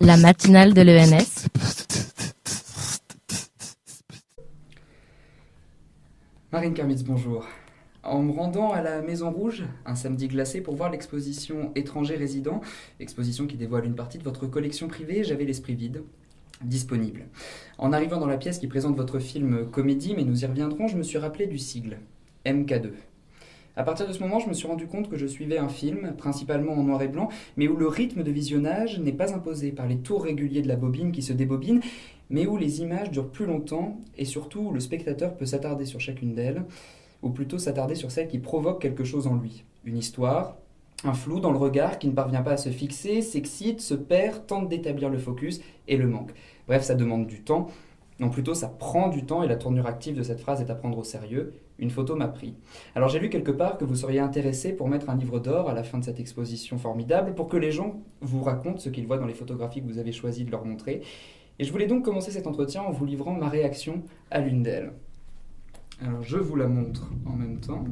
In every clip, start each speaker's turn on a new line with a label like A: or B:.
A: La matinale de l'ENS.
B: Marine Kermitz, bonjour. En me rendant à la Maison Rouge, un samedi glacé, pour voir l'exposition Étrangers résidents, exposition qui dévoile une partie de votre collection privée, j'avais l'esprit vide, disponible. En arrivant dans la pièce qui présente votre film comédie, mais nous y reviendrons, je me suis rappelé du sigle, MK2. À partir de ce moment, je me suis rendu compte que je suivais un film, principalement en noir et blanc, mais où le rythme de visionnage n'est pas imposé par les tours réguliers de la bobine qui se débobine, mais où les images durent plus longtemps, et surtout où le spectateur peut s'attarder sur chacune d'elles, ou plutôt s'attarder sur celle qui provoque quelque chose en lui. Une histoire, un flou dans le regard qui ne parvient pas à se fixer, s'excite, se perd, tente d'établir le focus et le manque. Bref, ça demande du temps. Non, plutôt ça prend du temps et la tournure active de cette phrase est à prendre au sérieux. Une photo m'a pris. Alors j'ai lu quelque part que vous seriez intéressé pour mettre un livre d'or à la fin de cette exposition formidable pour que les gens vous racontent ce qu'ils voient dans les photographies que vous avez choisi de leur montrer. Et je voulais donc commencer cet entretien en vous livrant ma réaction à l'une d'elles. Alors je vous la montre en même temps.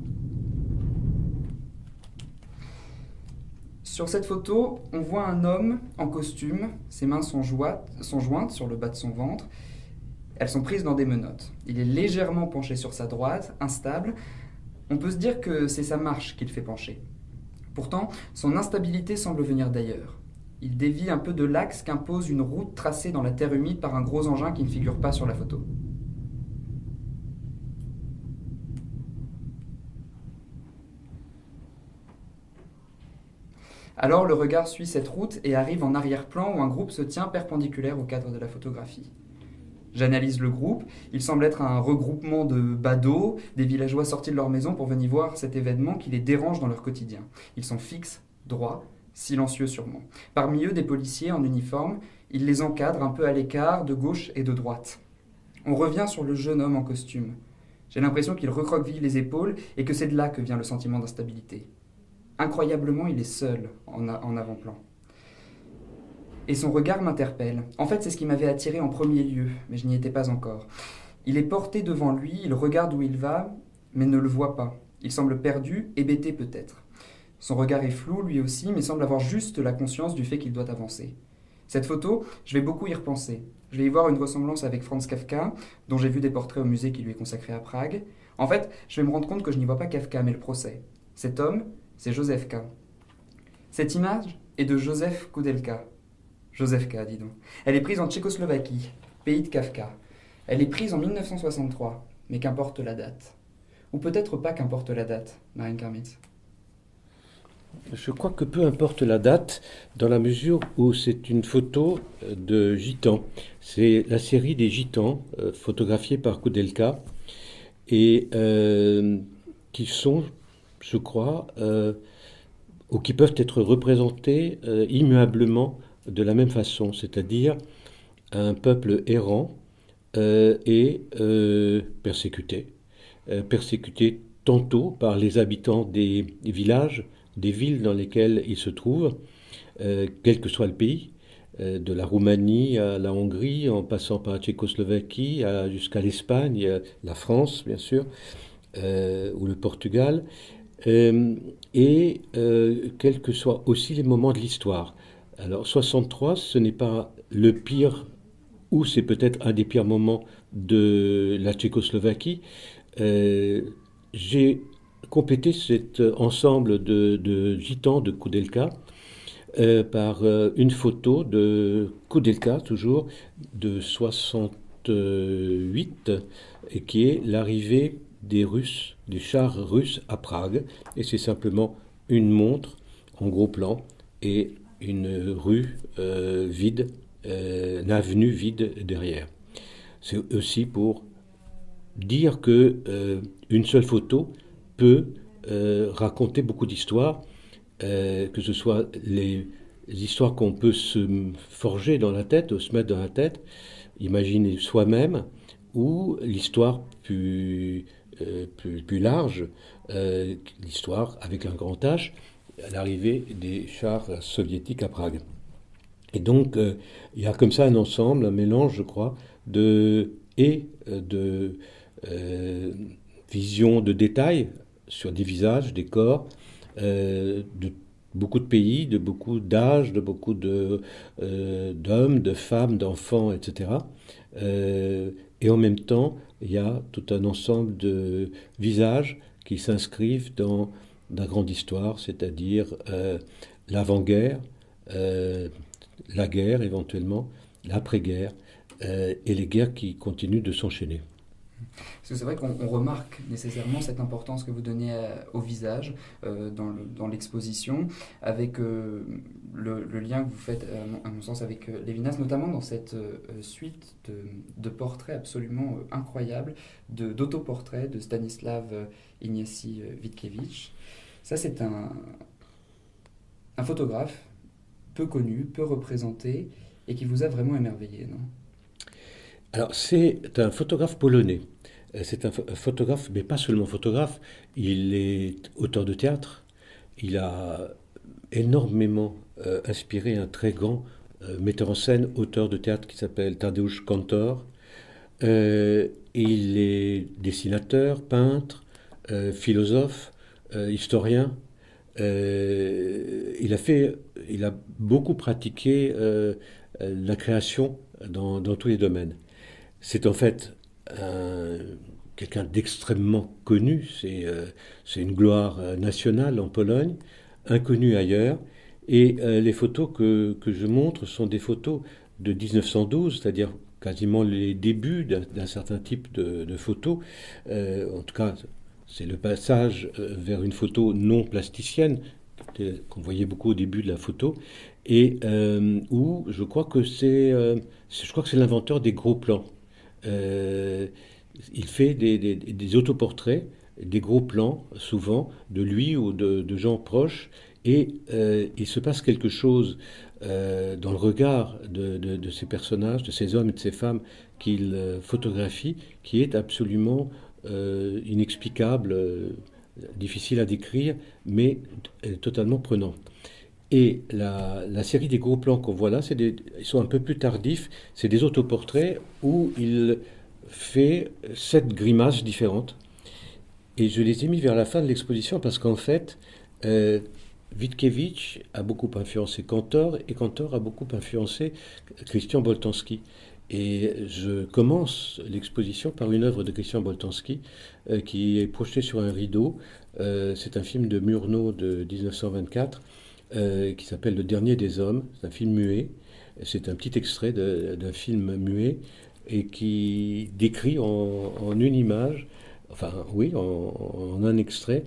B: Sur cette photo, on voit un homme en costume, ses mains sont jointes sur le bas de son ventre. Elles sont prises dans des menottes. Il est légèrement penché sur sa droite, instable. On peut se dire que c'est sa marche qui le fait pencher. Pourtant, son instabilité semble venir d'ailleurs. Il dévie un peu de l'axe qu'impose une route tracée dans la terre humide par un gros engin qui ne figure pas sur la photo. Alors le regard suit cette route et arrive en arrière-plan où un groupe se tient perpendiculaire au cadre de la photographie. J'analyse le groupe, il semble être un regroupement de badauds, des villageois sortis de leur maison pour venir voir cet événement qui les dérange dans leur quotidien. Ils sont fixes, droits, silencieux sûrement. Parmi eux, des policiers en uniforme, ils les encadrent un peu à l'écart, de gauche et de droite. On revient sur le jeune homme en costume. J'ai l'impression qu'il recroqueville les épaules et que c'est de là que vient le sentiment d'instabilité. Incroyablement, il est seul en avant-plan. Et son regard m'interpelle. En fait, c'est ce qui m'avait attiré en premier lieu, mais je n'y étais pas encore. Il est porté devant lui, il regarde où il va, mais ne le voit pas. Il semble perdu, hébété peut-être. Son regard est flou, lui aussi, mais semble avoir juste la conscience du fait qu'il doit avancer. Cette photo, je vais beaucoup y repenser. Je vais y voir une ressemblance avec Franz Kafka, dont j'ai vu des portraits au musée qui lui est consacré à Prague. En fait, je vais me rendre compte que je n'y vois pas Kafka, mais le procès. Cet homme, c'est Josef K. Cette image est de Josef Koudelka. Josef K, dis donc. Elle est prise en Tchécoslovaquie, pays de Kafka. Elle est prise en 1963, mais qu'importe la date. Ou peut-être pas qu'importe la date, Marine Kermitz.
C: Je crois que peu importe la date, dans la mesure où c'est une photo de gitans. C'est la série des gitans, photographiée par Koudelka, et qui sont, je crois, ou qui peuvent être représentés immuablement de la même façon, c'est-à-dire un peuple errant et persécuté. Persécuté tantôt par les habitants des villages, des villes dans lesquelles ils se trouvent, quel que soit le pays, de la Roumanie à la Hongrie, en passant par la Tchécoslovaquie, jusqu'à l'Espagne, la France, bien sûr, ou le Portugal, et quels que soient aussi les moments de l'histoire. Alors 63, ce n'est pas le pire, ou c'est peut-être un des pires moments de la Tchécoslovaquie. J'ai complété cet ensemble de gitans de Koudelka par une photo de Koudelka, toujours, de 68, et qui est l'arrivée des Russes, des chars russes à Prague. Et c'est simplement une montre en gros plan et une rue vide, une avenue vide derrière. C'est aussi pour dire que une seule photo peut raconter beaucoup d'histoires, que ce soit les histoires qu'on peut se forger dans la tête, ou se mettre dans la tête, imaginer soi-même, ou l'histoire plus large, l'histoire avec un grand H, à l'arrivée des chars soviétiques à Prague. Et donc, il y a comme ça un ensemble, un mélange, je crois, de vision de détails sur des visages, des corps, de beaucoup de pays, de beaucoup d'âges, de beaucoup d'hommes, de femmes, d'enfants, etc. Et en même temps, il y a tout un ensemble de visages qui s'inscrivent dans la grande histoire, c'est-à-dire l'avant-guerre, euh, la guerre éventuellement, l'après-guerre, et les guerres qui continuent de s'enchaîner.
B: Parce que c'est vrai qu'on remarque nécessairement cette importance que vous donnez au visage dans l'exposition, avec le lien que vous faites, à mon sens, avec Lévinas, notamment dans cette suite de portraits absolument incroyables, d'autoportraits de Stanislav Ignacy Witkiewicz. Ça, c'est un photographe peu connu, peu représenté, et qui vous a vraiment émerveillé, non?
C: Alors, c'est un photographe polonais. C'est un photographe, mais pas seulement photographe, il est auteur de théâtre. Il a énormément inspiré un très grand metteur en scène, auteur de théâtre qui s'appelle Tadeusz Kantor. Il est dessinateur, peintre, philosophe, historien. Il a beaucoup pratiqué la création dans tous les domaines. C'est en fait quelqu'un d'extrêmement connu, c'est une gloire nationale en Pologne, inconnu ailleurs, et les photos que je montre sont des photos de 1912, c'est-à-dire quasiment les débuts d'un certain type de photos. En tout cas, c'est le passage vers une photo non plasticienne, qu'on voyait beaucoup au début de la photo, et où je crois que c'est l'inventeur des gros plans. Il fait des autoportraits, des gros plans, souvent, de lui ou de gens proches, et il se passe quelque chose dans le regard de ces personnages, de ces hommes et de ces femmes qu'il photographie, qui est absolument inexplicable, difficile à décrire, mais totalement prenant. Et la série des gros plans qu'on voit là, ils sont un peu plus tardifs, c'est des autoportraits où il fait 7 grimaces différentes. Et je les ai mis vers la fin de l'exposition parce qu'en fait, Witkiewicz a beaucoup influencé Kantor et Kantor a beaucoup influencé Christian Boltanski. Et je commence l'exposition par une œuvre de Christian Boltanski qui est projetée sur un rideau. C'est un film de Murnau de 1924 qui s'appelle Le Dernier des Hommes. C'est un film muet. C'est un petit extrait d'un film muet et qui décrit en une image, enfin oui, en un extrait,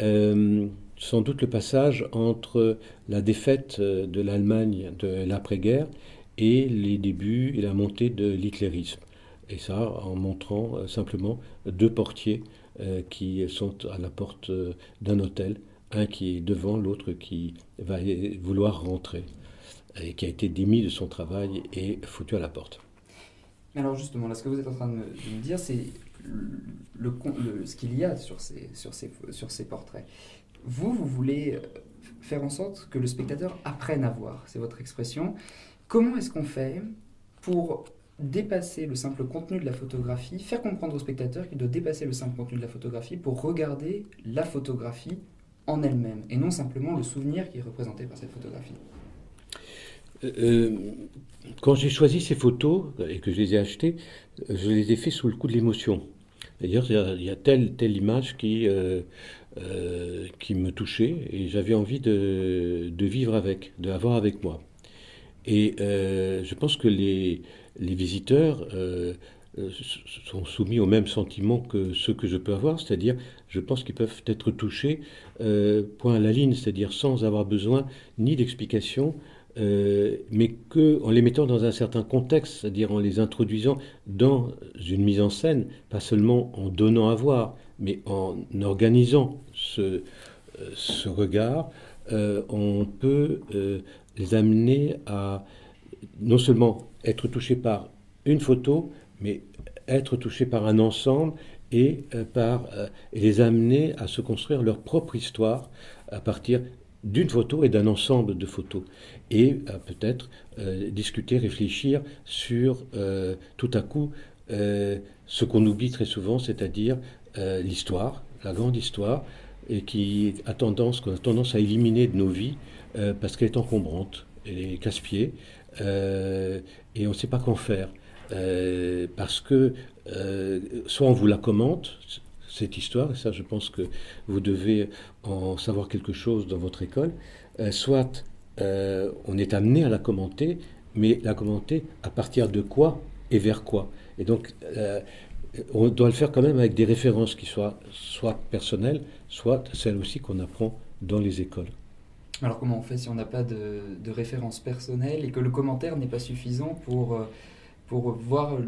C: sans doute le passage entre la défaite de l'Allemagne de l'après-guerre et les débuts et la montée de l'hitlérisme. Et ça en montrant simplement 2 portiers qui sont à la porte d'un hôtel, un qui est devant, l'autre qui va vouloir rentrer, et qui a été démis de son travail et foutu à la porte.
B: Alors justement, là, ce que vous êtes en train de me dire, c'est ce qu'il y a sur ces portraits. Vous voulez faire en sorte que le spectateur apprenne à voir, c'est votre expression. Comment est-ce qu'on fait pour dépasser le simple contenu de la photographie, faire comprendre au spectateur qu'il doit dépasser le simple contenu de la photographie pour regarder la photographie en elle-même, et non simplement le souvenir qui est représenté par cette photographie?
C: Quand j'ai choisi ces photos et que je les ai achetées, je les ai fait sous le coup de l'émotion. D'ailleurs, il y a telle image qui me touchait et j'avais envie de vivre avec, de l'avoir avec moi. Et je pense que les visiteurs sont soumis aux mêmes sentiments que ceux que je peux avoir, c'est-à-dire, je pense qu'ils peuvent être touchés point à la ligne, c'est-à-dire sans avoir besoin ni d'explication, mais en les mettant dans un certain contexte, c'est-à-dire en les introduisant dans une mise en scène, pas seulement en donnant à voir, mais en organisant ce regard, on peut les amener à non seulement être touchés par une photo, mais être touchés par un ensemble et les amener à se construire leur propre histoire à partir d'une photo et d'un ensemble de photos. Et peut-être discuter, réfléchir sur tout à coup ce qu'on oublie très souvent, c'est-à-dire l'histoire, la grande histoire, et qu'on a tendance à éliminer de nos vies parce qu'elle est encombrante, elle est casse-pied, et on ne sait pas qu'en faire. Parce que soit on vous la commente, cette histoire, et ça je pense que vous devez en savoir quelque chose dans votre école, soit on est amené à la commenter, mais la commenter à partir de quoi et vers quoi. Et donc on doit le faire quand même avec des références qui soient soit personnelles, soit celles aussi qu'on apprend dans les écoles.
B: Alors comment on fait si on n'a pas de référence personnelle et que le commentaire n'est pas suffisant pour voir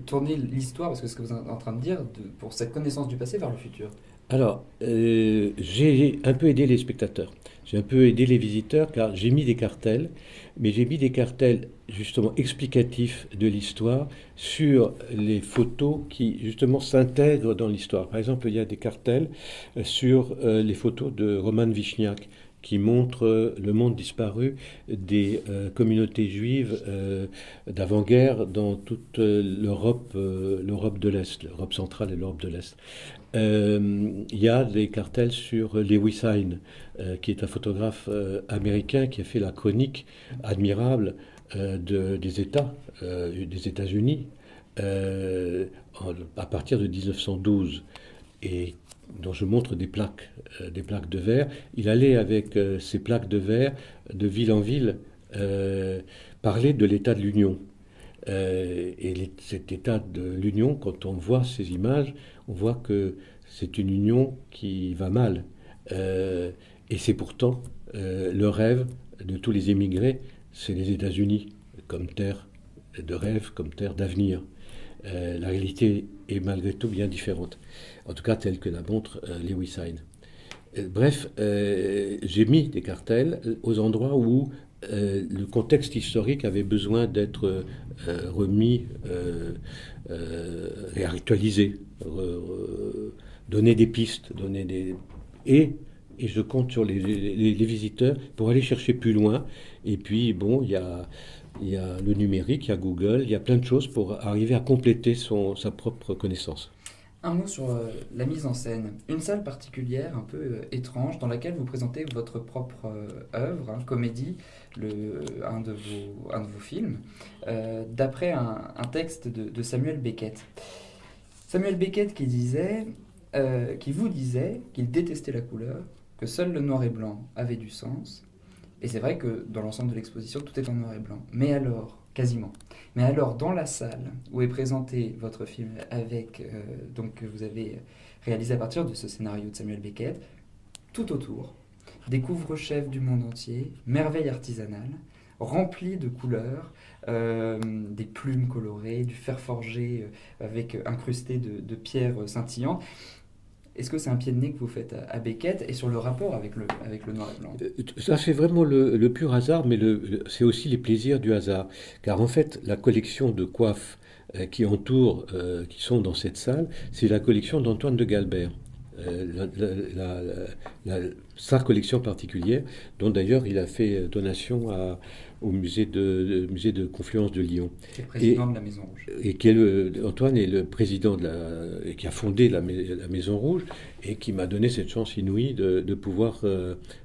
B: tourner l'histoire, parce que ce que vous êtes en train de dire, pour cette connaissance du passé vers le futur?
C: Alors, j'ai un peu aidé les spectateurs, j'ai un peu aidé les visiteurs, car j'ai mis des cartels, mais j'ai mis des cartels justement explicatifs de l'histoire sur les photos qui justement s'intègrent dans l'histoire. Par exemple, il y a des cartels sur les photos de Roman Vichniac, qui montre le monde disparu des communautés juives d'avant-guerre dans toute l'Europe de l'Est, l'Europe centrale et l'Europe de l'Est. Il y a des cartels sur Lewis Hine, qui est un photographe américain qui a fait la chronique admirable des États-Unis à partir de 1912. Et dont je montre des plaques de verre. Il allait avec ces plaques de verre de ville en ville parler de l'état de l'Union. Cet état de l'Union, quand on voit ces images, on voit que c'est une Union qui va mal. Et c'est pourtant le rêve de tous les émigrés, c'est les États-Unis, comme terre de rêve, comme terre d'avenir. La réalité est malgré tout bien différente, en tout cas telle que la montre Lewis Hine. Bref, j'ai mis des cartels aux endroits où le contexte historique avait besoin d'être remis, réactualisé, donner des pistes, et je compte sur les visiteurs pour aller chercher plus loin. Et puis, bon, il y a le numérique, il y a Google, il y a plein de choses pour arriver à compléter sa propre connaissance.
B: Un mot sur la mise en scène. Une salle particulière, un peu étrange, dans laquelle vous présentez votre propre œuvre, comédie, un de vos films, d'après un texte de Samuel Beckett. Samuel Beckett qui vous disait qu'il détestait la couleur, que seul le noir et blanc avait du sens. Et c'est vrai que dans l'ensemble de l'exposition, tout est en noir et blanc. Mais alors, quasiment. Mais alors, dans la salle où est présenté votre film donc que vous avez réalisé à partir de ce scénario de Samuel Beckett, tout autour, des couvre-chefs du monde entier, merveilles artisanales, remplies de couleurs, des plumes colorées, du fer forgé avec incrusté de pierres scintillantes. Est-ce que c'est un pied de nez que vous faites à Beckett et sur le rapport avec le noir et blanc?
C: Ça, c'est vraiment le pur hasard, mais c'est aussi les plaisirs du hasard. Car en fait, la collection de coiffes qui sont dans cette salle, c'est la collection d'Antoine de Galbert. Sa collection particulière, dont d'ailleurs il a fait donation au musée de Confluence de Lyon.
B: Qui est président de la Maison Rouge.
C: Et Antoine est le président qui a fondé la Maison Rouge et qui m'a donné cette chance inouïe de pouvoir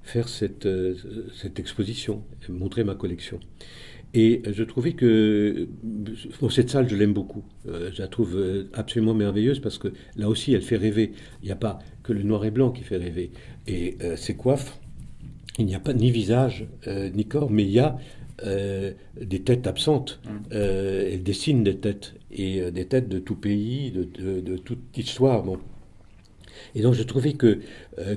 C: faire cette exposition, montrer ma collection. Et je trouvais que cette salle, je l'aime beaucoup. Je la trouve absolument merveilleuse parce que là aussi, elle fait rêver. Il n'y a pas que le noir et blanc qui fait rêver. Et ces coiffes, il n'y a pas ni visage ni corps, mais il y a des têtes absentes. Elle dessine des têtes, et des têtes de tout pays, de toute histoire. Bon. Et donc je trouvais que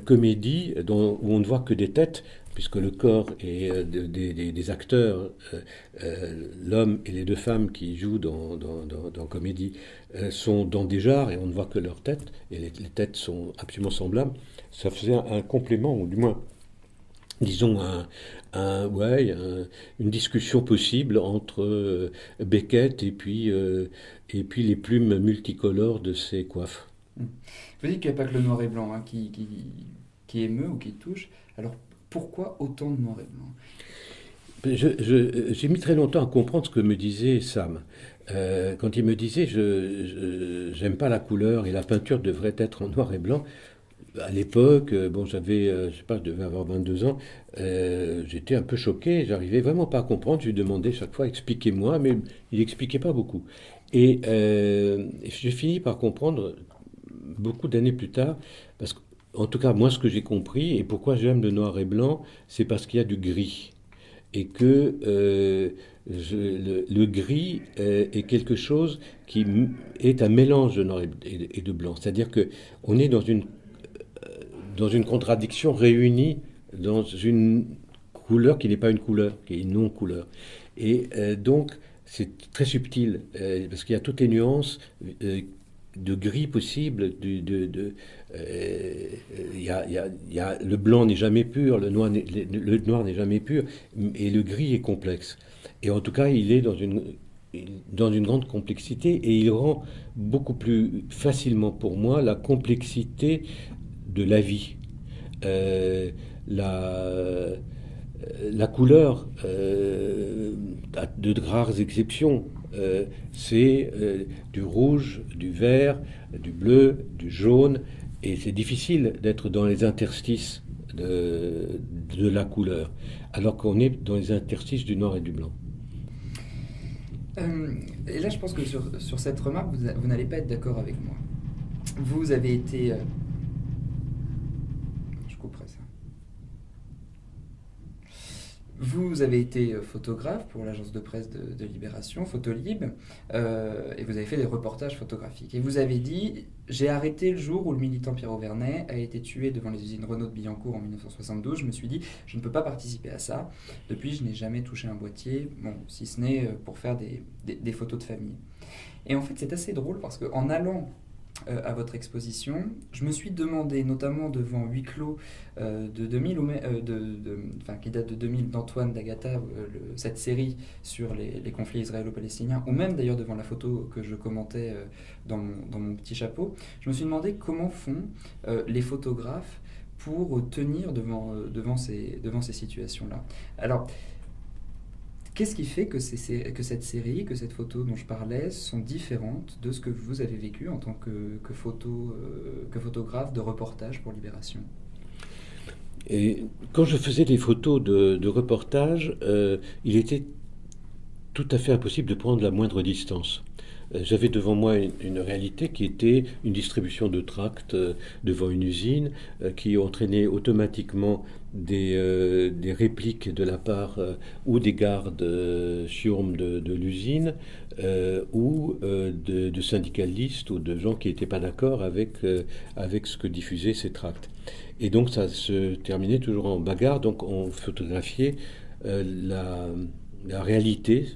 C: comédie, où on ne voit que des têtes, puisque le corps est des acteurs, l'homme et les deux femmes qui jouent dans comédie sont dans des jarres et on ne voit que leurs têtes, et les têtes sont absolument semblables, ça faisait un complément, ou du moins, disons, une discussion possible entre Beckett et puis les plumes multicolores de ses coiffes.
B: Vous dites qu'il n'y a pas que le noir et blanc qui émeut ou qui touche. Alors pourquoi autant de noir et blanc?
C: J'ai mis très longtemps à comprendre ce que me disait Sam. Quand il me disait j'aime pas la couleur et la peinture devrait être en noir et blanc, à l'époque, bon, j'avais, je sais pas, je devais avoir 22 ans, j'étais un peu choqué, j'arrivais vraiment pas à comprendre, je lui demandais chaque fois, expliquez-moi, mais il expliquait pas beaucoup. Et j'ai fini par comprendre beaucoup d'années plus tard, parce que, en tout cas, moi, ce que j'ai compris, et pourquoi j'aime le noir et blanc, c'est parce qu'il y a du gris. Et que le gris est quelque chose qui est un mélange de noir et de blanc. C'est-à-dire que on est dans une contradiction réunie dans une couleur qui n'est pas une couleur, qui est une non-couleur. Et donc, c'est très subtil, parce qu'il y a toutes les nuances de gris possibles. Le blanc n'est jamais pur, le noir n'est jamais pur, et le gris est complexe. Et en tout cas, il est dans une grande complexité, et il rend beaucoup plus facilement pour moi la complexité de la vie. Euh, la, la couleur, à de rares exceptions, c'est du rouge, du vert, du bleu, du jaune, et c'est difficile d'être dans les interstices de la couleur, alors qu'on est dans les interstices du noir et du blanc.
B: Et là, je pense que sur cette remarque, vous n'allez pas être d'accord avec moi. Vous avez été... je couperai ça. Vous avez été photographe pour l'agence de presse de Libération, Photolib, et vous avez fait des reportages photographiques. Et vous avez dit, j'ai arrêté le jour où le militant Pierre Auvernais a été tué devant les usines Renault de Billancourt en 1972. Je me suis dit, je ne peux pas participer à ça. Depuis, je n'ai jamais touché un boîtier, bon, si ce n'est pour faire des photos de famille. Et en fait, c'est assez drôle parce qu'en allant à votre exposition, je me suis demandé, notamment devant Huis clos de 2000, qui date de 2000 d'Antoine d'Agata, cette série sur les conflits israélo-palestiniens, ou même d'ailleurs devant la photo que je commentais dans mon petit chapeau, je me suis demandé comment font les photographes pour tenir devant ces situations-là. Alors, qu'est-ce qui fait que cette série, que cette photo dont je parlais, sont différentes de ce que vous avez vécu en tant que photographe de reportage pour Libération?
C: Et quand je faisais des photos de reportage, il était tout à fait impossible de prendre la moindre distance. J'avais devant moi une réalité qui était une distribution de tracts devant une usine qui entraînait automatiquement des répliques de la part ou des gardes chiourmes de l'usine ou de syndicalistes ou de gens qui n'étaient pas d'accord avec ce que diffusaient ces tracts. Et donc ça se terminait toujours en bagarre, donc on photographiait la réalité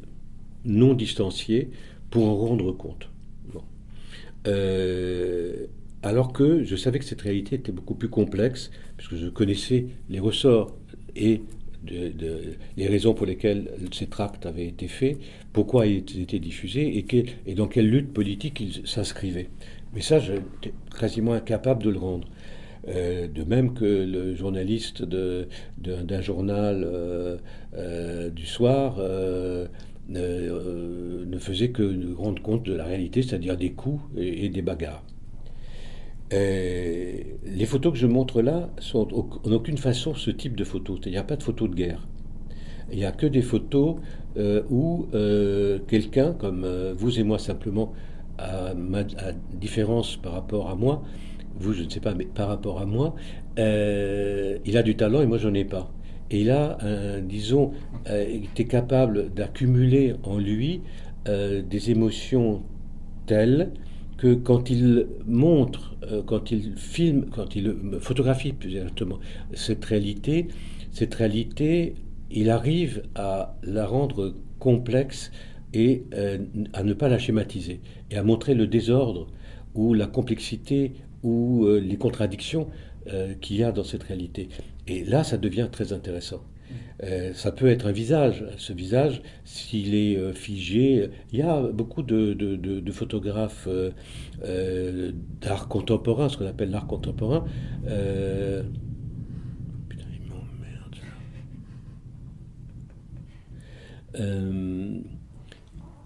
C: non distanciée pour en rendre compte. Bon. Alors que je savais que cette réalité était beaucoup plus complexe, puisque je connaissais les ressorts et les raisons pour lesquelles ces tracts avaient été faits, pourquoi ils étaient diffusés et dans quelle lutte politique ils s'inscrivaient. Mais ça, j'étais quasiment incapable de le rendre. De même que le journaliste d'un journal du soir ne faisait que de rendre compte de la réalité, c'est-à-dire des coups et des bagarres. Les photos que je montre là sont en aucune façon ce type de photos. Il n'y a pas de photos de guerre. Il n'y a que des photos où quelqu'un, comme vous et moi simplement, à différence par rapport à moi, vous je ne sais pas, mais par rapport à moi, il a du talent et moi j'en ai pas. Et il a, disons, était capable d'accumuler en lui des émotions telles que quand il montre, quand il filme, quand il photographie plus exactement cette réalité, il arrive à la rendre complexe et à ne pas la schématiser et à montrer le désordre ou la complexité ou les contradictions qu'il y a dans cette réalité. Et là, ça devient très intéressant. Ça peut être un visage. Ce visage, s'il est figé, il y a beaucoup de photographes d'art contemporain, ce qu'on appelle l'art contemporain. Putain, il m'emmerde.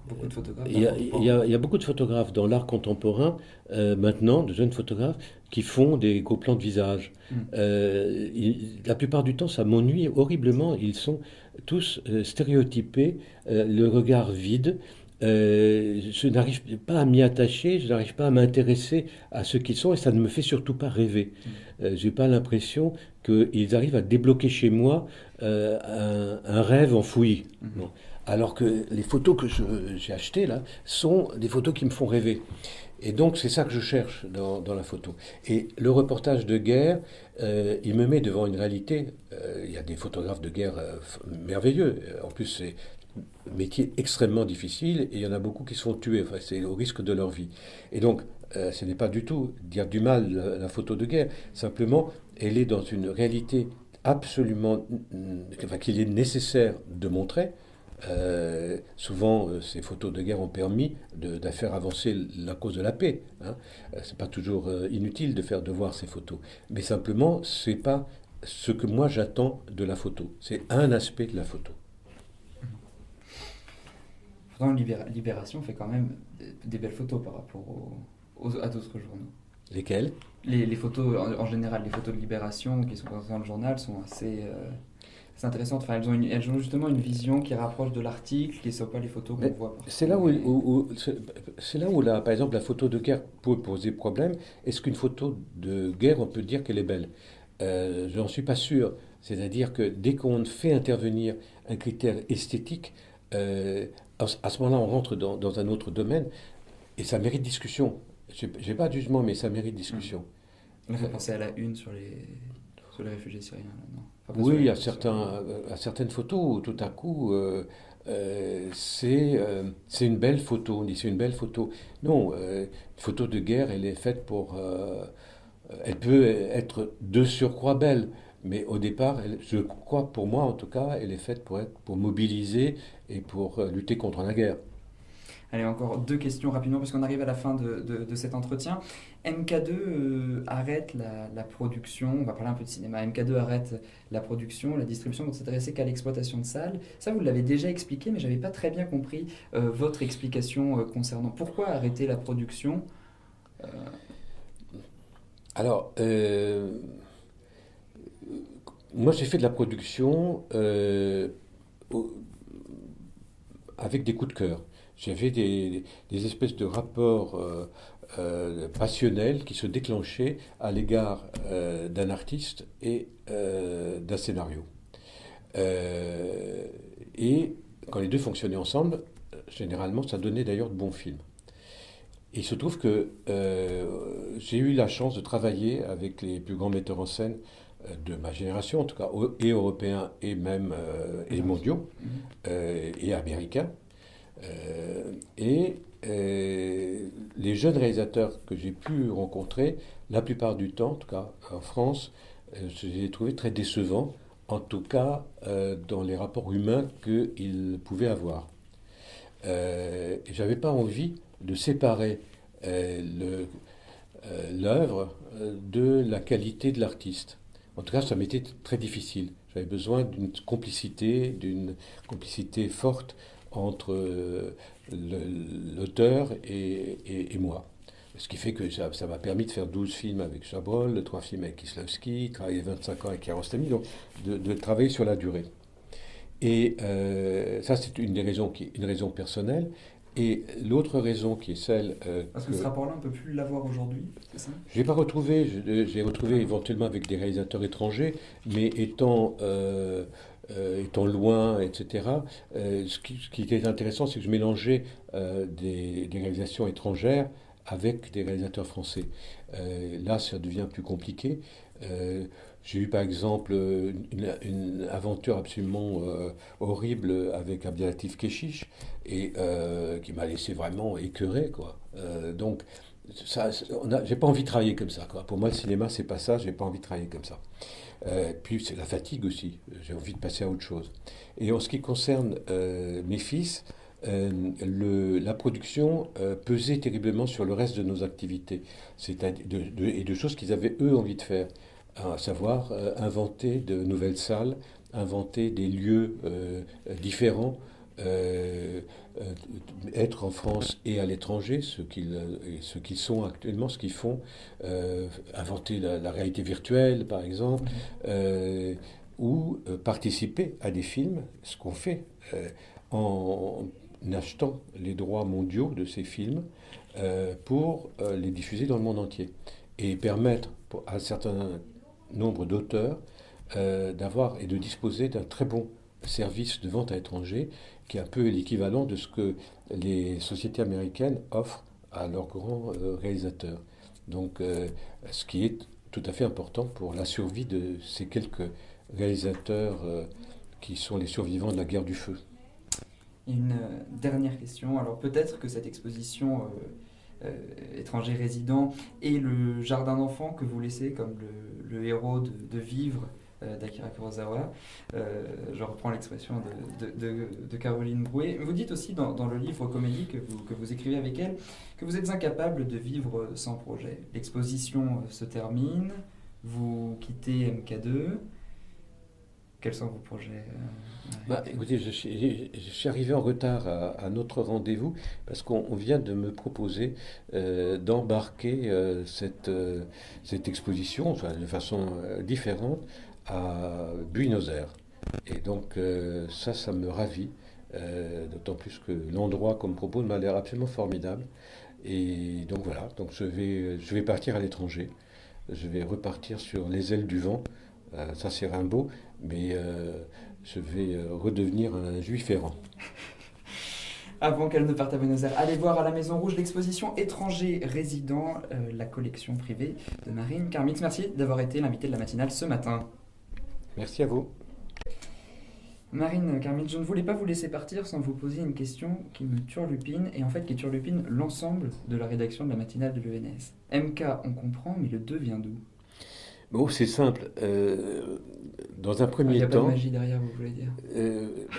B: Beaucoup de photographes.
C: Il y a beaucoup de photographes dans l'art contemporain, maintenant, de jeunes photographes, qui font des gros plans de visage. La plupart du temps, ça m'ennuie horriblement. Ils sont tous stéréotypés, le regard vide. Je n'arrive pas à m'y attacher, je n'arrive pas à m'intéresser à ce qu'ils sont et ça ne me fait surtout pas rêver. J'ai pas l'impression qu'ils arrivent à débloquer chez moi un rêve enfoui. Bon. Alors que les photos que j'ai achetées là sont des photos qui me font rêver. Et donc c'est ça que je cherche dans la photo. Et le reportage de guerre, il me met devant une réalité. Il y a des photographes de guerre merveilleux. En plus c'est un métier extrêmement difficile et il y en a beaucoup qui se font tuer. Enfin, c'est au risque de leur vie. Et donc ce n'est pas du tout dire du mal la photo de guerre. Simplement, elle est dans une réalité absolument, enfin, qu'il est nécessaire de montrer. Souvent, ces photos de guerre ont permis de faire avancer la cause de la paix. Hein. C'est pas toujours inutile de voir ces photos, mais simplement, c'est pas ce que moi j'attends de la photo. C'est un aspect de la photo.
B: Pourtant, Libération fait quand même des belles photos par rapport à d'autres journaux.
C: Lesquelles?
B: Les photos, en général, les photos de Libération qui sont présentées dans le journal sont assez intéressantes. Enfin, elles ont justement une vision qui rapproche de l'article, qui ne sont pas les photos qu'on voit.
C: C'est là c'est là où par exemple, la photo de guerre peut poser problème. Est-ce qu'une photo de guerre, on peut dire qu'elle est belle? Je n'en suis pas sûr. C'est-à-dire que dès qu'on fait intervenir un critère esthétique, à ce moment-là, on rentre dans un autre domaine et ça mérite discussion. J'ai pas de jugement, mais ça mérite discussion.
B: Là, il faut penser à la une sur les réfugiés syriens. Là, non. Enfin,
C: Oui, il y a certaines photos où tout à coup, c'est une belle photo. On dit c'est une belle photo. Non, une photo de guerre, elle est faite pour. Elle peut être de surcroît belle. Mais au départ, je crois, pour moi en tout cas, elle est faite pour mobiliser et pour lutter contre la guerre.
B: Allez, encore 2 questions rapidement parce qu'on arrive à la fin de cet entretien. MK2 arrête la production, on va parler un peu de cinéma, MK2 arrête la production, la distribution pour ne s'intéresser qu'à l'exploitation de salles. Ça, vous l'avez déjà expliqué, mais je n'avais pas très bien compris votre explication concernant pourquoi arrêter la production.
C: Alors, moi j'ai fait de la production avec des coups de cœur. J'avais des espèces de rapports passionnels qui se déclenchaient à l'égard d'un artiste et d'un scénario. Et quand les deux fonctionnaient ensemble, généralement ça donnait d'ailleurs de bons films. Et il se trouve que j'ai eu la chance de travailler avec les plus grands metteurs en scène de ma génération, en tout cas, et européens et même et mondiaux, et américains. Les jeunes réalisateurs que j'ai pu rencontrer, la plupart du temps, en tout cas en France, je les ai trouvés très décevants, en tout cas dans les rapports humains qu'ils pouvaient avoir. Et j'avais pas envie de séparer l'œuvre de la qualité de l'artiste. En tout cas, ça m'était très difficile. J'avais besoin d'une complicité forte entre l'auteur et moi. Ce qui fait que ça m'a permis de faire 12 films avec Chabrol, 3 films avec Kieslowski, travailler 25 ans avec Kiarostami, donc de travailler sur la durée. Et ça, c'est une raison personnelle. Et l'autre raison qui est celle...
B: Parce que ce rapport-là, on ne peut plus l'avoir aujourd'hui, c'est ça?
C: Je n'ai pas retrouvé, j'ai retrouvé éventuellement avec des réalisateurs étrangers, mais étant loin, etc. Ce qui est intéressant, c'est que je mélangeais des réalisations étrangères avec des réalisateurs français. Là, ça devient plus compliqué. J'ai eu par exemple une aventure absolument horrible avec Abdelatif Kechiche et qui m'a laissé vraiment écœuré, quoi. Donc, j'ai pas envie de travailler comme ça, quoi. Pour moi, le cinéma, c'est pas ça. J'ai pas envie de travailler comme ça. Puis c'est la fatigue aussi. J'ai envie de passer à autre chose. Et en ce qui concerne mes fils, la production pesait terriblement sur le reste de nos activités, c'est-à-dire et de choses qu'ils avaient eux envie de faire, à savoir inventer de nouvelles salles, inventer des lieux différents, être en France et à l'étranger, ce qu'ils sont actuellement, ce qu'ils font, inventer la réalité virtuelle par exemple, euh, ou participer à des films, ce qu'on fait en achetant les droits mondiaux de ces films pour les diffuser dans le monde entier et permettre à un certain nombre d'auteurs d'avoir et de disposer d'un très bon service de vente à l'étranger qui est un peu l'équivalent de ce que les sociétés américaines offrent à leurs grands réalisateurs. Donc, ce qui est tout à fait important pour la survie de ces quelques réalisateurs qui sont les survivants de la guerre du feu.
B: Une dernière question. Alors peut-être que cette exposition étranger résident et le jardin d'enfants que vous laissez comme le héros de Vivre d'Akira Kurosawa, je reprends l'expression de Caroline Brouet. Vous dites aussi dans le livre Comédie que vous écrivez avec elle que vous êtes incapable de vivre sans projet. L'exposition se termine, vous quittez MK2. Quels sont vos projets
C: Écoutez, je suis arrivé en retard à notre rendez-vous parce qu'on vient de me proposer d'embarquer cette exposition enfin, de façon différente à Buenos Aires. Et donc ça me ravit, d'autant plus que l'endroit qu'on me propose m'a l'air absolument formidable. Et donc voilà, donc je vais partir à l'étranger. Je vais repartir sur les ailes du vent. Ça c'est Rimbaud, mais je vais redevenir un juif errant.
B: Avant qu'elle ne parte à Buenos Aires, allez voir à la Maison Rouge l'exposition Étrangers résidents, la collection privée de Marine Karmitz. Merci d'avoir été l'invitée de la matinale ce matin.
C: Merci à vous.
B: Marine Karmitz, je ne voulais pas vous laisser partir sans vous poser une question qui me turlupine, et en fait qui turlupine l'ensemble de la rédaction de la matinale de l'ENS. MK, on comprend, mais le 2 vient d'où?
C: Bon, c'est simple. Dans un
B: Il
C: premier
B: n'y a pas
C: temps,
B: de magie derrière, vous voulez dire?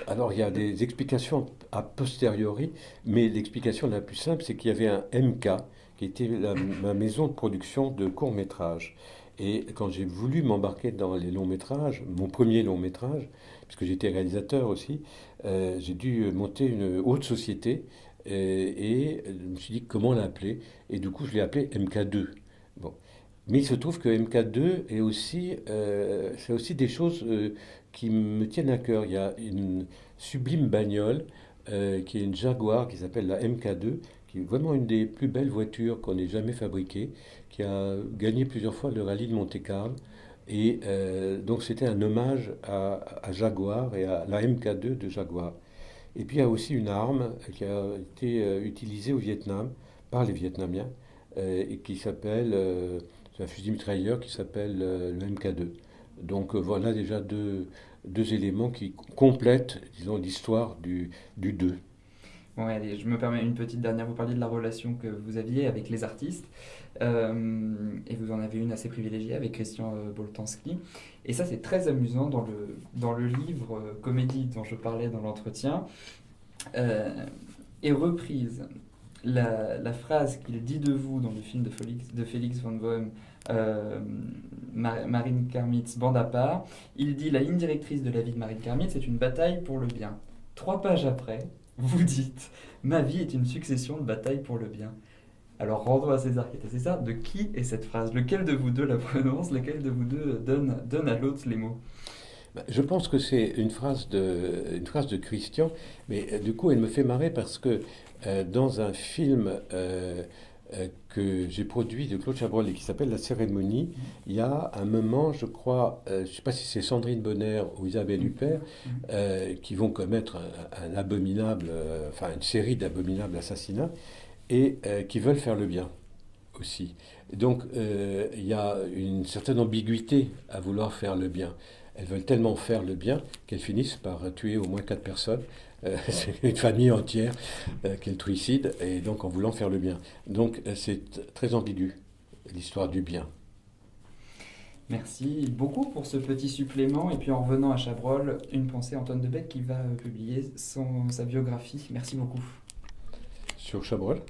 C: alors il y a des explications a posteriori, mais l'explication la plus simple, c'est qu'il y avait un MK qui était ma maison de production de courts-métrages. Et quand j'ai voulu m'embarquer dans les longs-métrages, mon premier long-métrage, puisque j'étais réalisateur aussi, j'ai dû monter une haute société et je me suis dit comment l'appeler. Et du coup, je l'ai appelé MK2. Bon. Mais il se trouve que MK2 est aussi, c'est aussi des choses qui me tiennent à cœur. Il y a une sublime bagnole qui est une Jaguar qui s'appelle la MK2, qui est vraiment une des plus belles voitures qu'on ait jamais fabriquées, qui a gagné plusieurs fois le rallye de Monte-Carlo. Et donc c'était un hommage à Jaguar et à la MK2 de Jaguar. Et puis il y a aussi une arme qui a été utilisée au Vietnam par les Vietnamiens et qui s'appelle, c'est un fusil mitrailleur qui s'appelle le MK2. Donc voilà déjà deux éléments qui complètent, disons, l'histoire du 2.
B: Bon, allez, je me permets une petite dernière. Vous parliez de la relation que vous aviez avec les artistes. Et vous en avez une assez privilégiée avec Christian Boltanski. Et ça, c'est très amusant dans le livre Comédie dont je parlais dans l'entretien. Est reprise la phrase qu'il dit de vous dans le film de Félix von Boehm, Marine Karmitz, bande à part. Il dit: la ligne directrice de la vie de Marine Karmitz est une bataille pour le bien. 3 pages après, vous dites: ma vie est une succession de batailles pour le bien. Alors rendons à César qui est à César. De qui est cette phrase? Lequel de vous deux la prononce? Lequel de vous deux donne à l'autre les mots?
C: Je pense que c'est une phrase de Christian, mais du coup elle me fait marrer parce que dans un film que j'ai produit de Claude Chabrol et qui s'appelle La Cérémonie, il y a un moment, je crois, je ne sais pas si c'est Sandrine Bonner ou Isabelle Huppert, qui vont commettre un abominable, enfin une série d'abominables assassinats et qui veulent faire le bien aussi. Donc il y a une certaine ambiguïté à vouloir faire le bien. Elles veulent tellement faire le bien qu'elles finissent par tuer au moins 4 personnes. C'est une famille entière qu'elles trucident, et donc en voulant faire le bien. Donc c'est très ambigu, l'histoire du bien.
B: Merci beaucoup pour ce petit supplément. Et puis en revenant à Chabrol, une pensée à Antoine Debec qui va publier sa biographie. Merci beaucoup.
C: Sur Chabrol ?